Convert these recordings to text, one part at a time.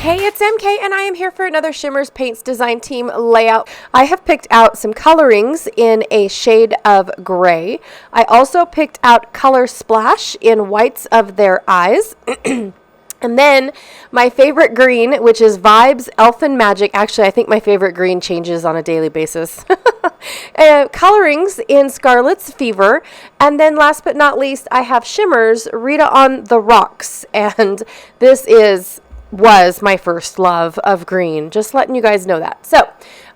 Hey, it's MK and I am here for another Shimmerz Paints Design Team layout. I have picked out some colorings in a shade of gray. I also picked out Color Splash in whites of their eyes. And then my favorite green, which is Vibes Elfin Magic. Actually, I think my favorite green changes on a daily basis. Colorings in Scarlet's Fever. And then last but not least, I have Shimmerz Rita on the Rocks. And this was my first love of green. Just letting you guys know that. So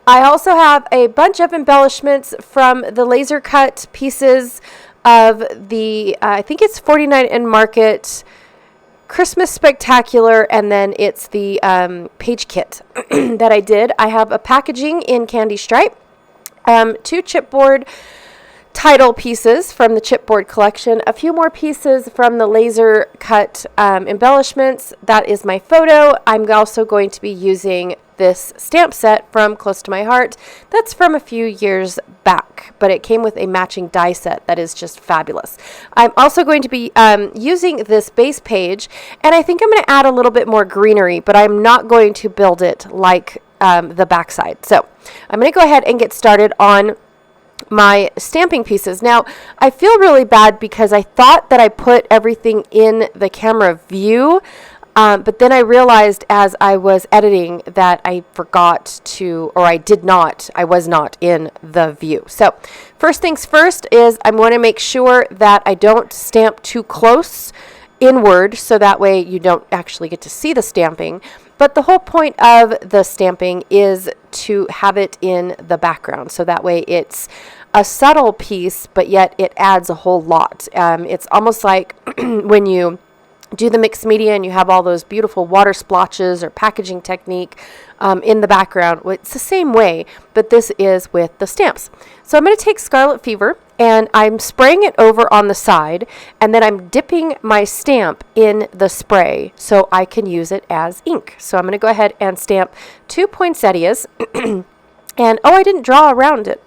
I also have a bunch of embellishments from the laser cut pieces of the, I think it's 49 and Market Christmas Spectacular, and then it's the page kit that I did. I have a packaging in Candy Stripe, 2 chipboard title pieces from the chipboard collection, a few more pieces from the laser cut embellishments. That is my photo. I'm also going to be using this stamp set from Close to My Heart. That's from a few years back, but it came with a matching die set that is just fabulous. I'm also going to be using this base page, and I think I'm going to add a little bit more greenery, but I'm not going to build it like the backside. So I'm going to go ahead and get started on my stamping pieces. Now, I feel really bad because I thought that I put everything in the camera view, but then I realized as I was editing that I forgot to, or I was not in the view. So first things first is I'm going to make sure that I don't stamp too close inward, so that way you don't actually get to see the stamping. But the whole point of the stamping is to have it in the background, so that way it's a subtle piece, but yet it adds a whole lot. It's almost like when you do the mixed media and you have all those beautiful water splotches or packaging technique in the background. It's the same way, but this is with the stamps. So I'm going to take Scarlet Fever and I'm spraying it over on the side, and then I'm dipping my stamp in the spray so I can use it as ink. So I'm going to go ahead and stamp 2 poinsettias. And I didn't draw around it.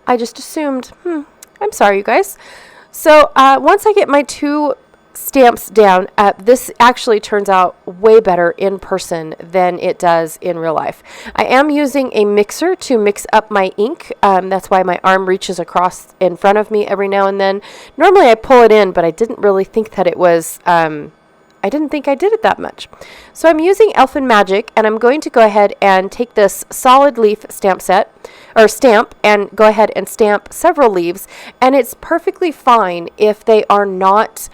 I just assumed, I'm sorry, you guys. So once I get my 2 stamps down, this actually turns out way better in person than it does in real life. I am using a mixer to mix up my ink. That's why my arm reaches across in front of me every now and then. Normally I pull it in, but I didn't really think that it was, I didn't think I did it that much. So I'm using Elfin Magic, and I'm going to go ahead and take this solid leaf stamp and go ahead and stamp several leaves. And it's perfectly fine if they are not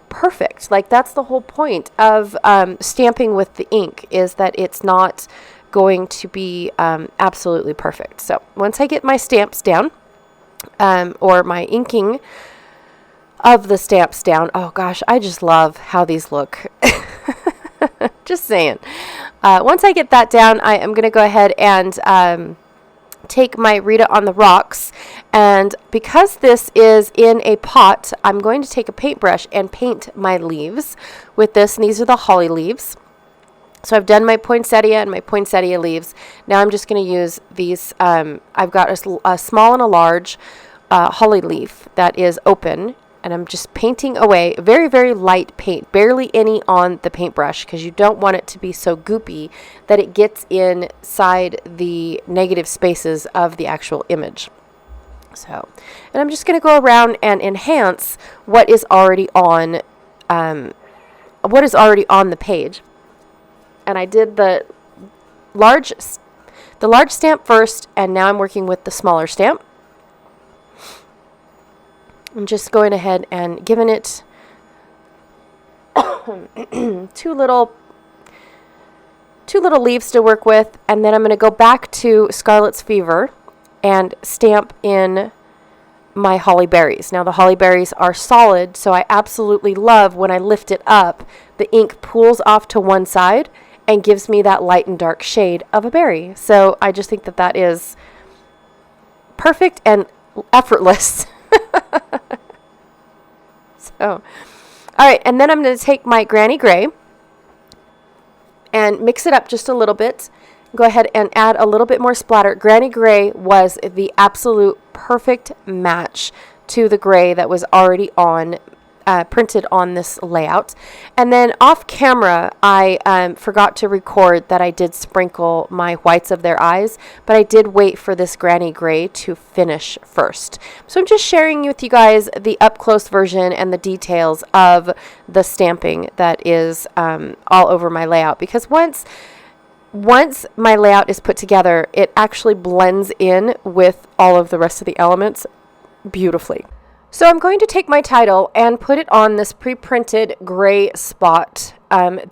perfect. Like, that's the whole point of stamping with the ink, is that it's not going to be absolutely perfect. So once I get my stamps down, or my inking of the stamps down, oh gosh, I just love how these look. Just saying. Once I get that down, I am going to go ahead and take my Rita on the Rocks, and because this is in a pot, I'm going to take a paintbrush and paint my leaves with this, and these are the holly leaves. So I've done my poinsettia and my poinsettia leaves. Now I'm just going to use these, I've got a small and a large holly leaf that is open, and I'm just painting away, very, very light paint, barely any on the paintbrush, because you don't want it to be so goopy that it gets inside the negative spaces of the actual image. So, and I'm just going to go around and enhance what is already on, the page. And I did the large stamp first, and now I'm working with the smaller stamp. I'm just going ahead and giving it 2 little leaves to work with, and then I'm going to go back to Scarlet's Fever and stamp in my holly berries. Now the holly berries are solid, so I absolutely love when I lift it up, the ink pools off to one side and gives me that light and dark shade of a berry. So I just think that that is perfect and effortless. So, all right, and then I'm going to take my Granny Gray and mix it up just a little bit. Go ahead and add a little bit more splatter. Granny Gray was the absolute perfect match to the gray that was already on printed on this layout. And then off camera, I forgot to record that I did sprinkle my whites of their eyes, but I did wait for this granny gray to finish first. So I'm just sharing with you guys the up close version and the details of the stamping that is all over my layout, because once my layout is put together, it actually blends in with all of the rest of the elements beautifully. So I'm going to take my title and put it on this pre-printed gray spot,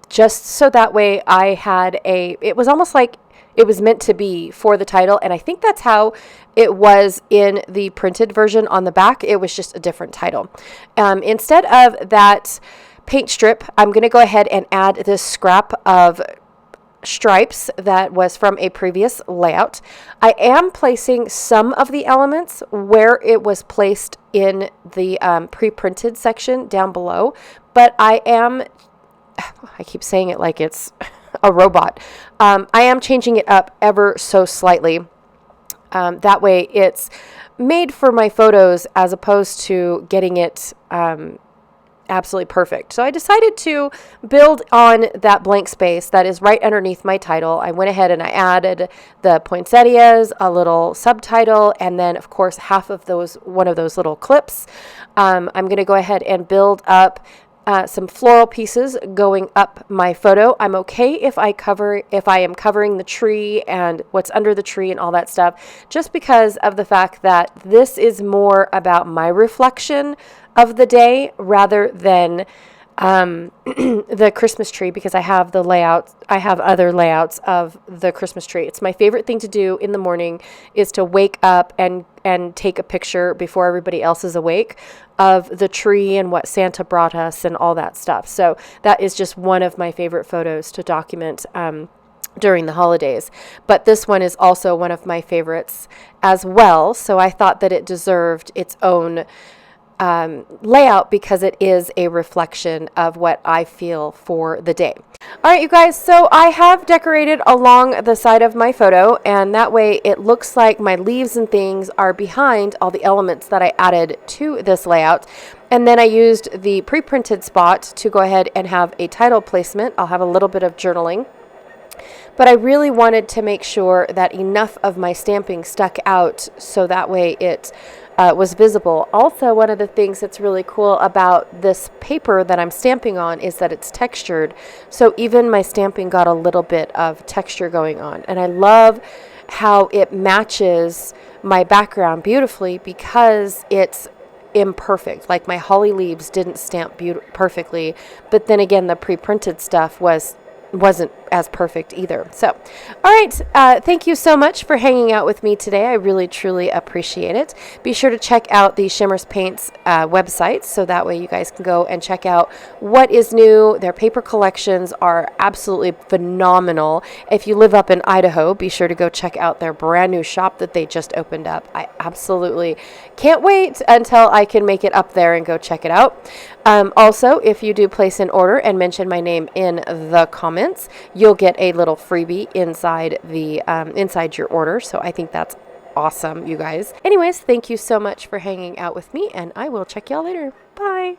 just so that way it was almost like it was meant to be for the title, and I think that's how it was in the printed version on the back. It was just a different title. Instead of that paint strip, I'm going to go ahead and add this scrap of stripes that was from a previous layout. I am placing some of the elements where it was placed in the pre-printed section down below, but I keep saying it like it's a robot. I am changing it up ever so slightly. That way it's made for my photos as opposed to getting it absolutely perfect. So I decided to build on that blank space that is right underneath my title. I went ahead and I added the poinsettias, a little subtitle, and then of course one of those little clips. I'm going to go ahead and build up some floral pieces going up my photo. I'm okay if I am covering the tree and what's under the tree and all that stuff, just because of the fact that this is more about my reflection of the day rather than the Christmas tree, because I have other layouts of the Christmas tree. It's my favorite thing to do in the morning, is to wake up and take a picture before everybody else is awake of the tree and what Santa brought us and all that stuff. So that is just one of my favorite photos to document during the holidays. But this one is also one of my favorites as well. So I thought that it deserved its own layout, because it is a reflection of what I feel for the day. All right, you guys, so I have decorated along the side of my photo, and that way it looks like my leaves and things are behind all the elements that I added to this layout. And then I used the pre-printed spot to go ahead and have a title placement. I'll have a little bit of journaling. But I really wanted to make sure that enough of my stamping stuck out so that way it was visible. Also, one of the things that's really cool about this paper that I'm stamping on is that it's textured. So even my stamping got a little bit of texture going on. And I love how it matches my background beautifully, because it's imperfect. Like my holly leaves didn't stamp perfectly, but then again, the pre-printed stuff wasn't as perfect either. So, all right, thank you so much for hanging out with me today. I really, truly appreciate it. Be sure to check out the Shimmerz Paints website, so that way you guys can go and check out what is new. Their paper collections are absolutely phenomenal. If you live up in Idaho, be sure to go check out their brand new shop that they just opened up. I absolutely can't wait until I can make it up there and go check it out. Also, if you do place an order and mention my name in the comments, you'll get a little freebie inside your order. So I think that's awesome, you guys. Anyways, thank you so much for hanging out with me, and I will check y'all later. Bye.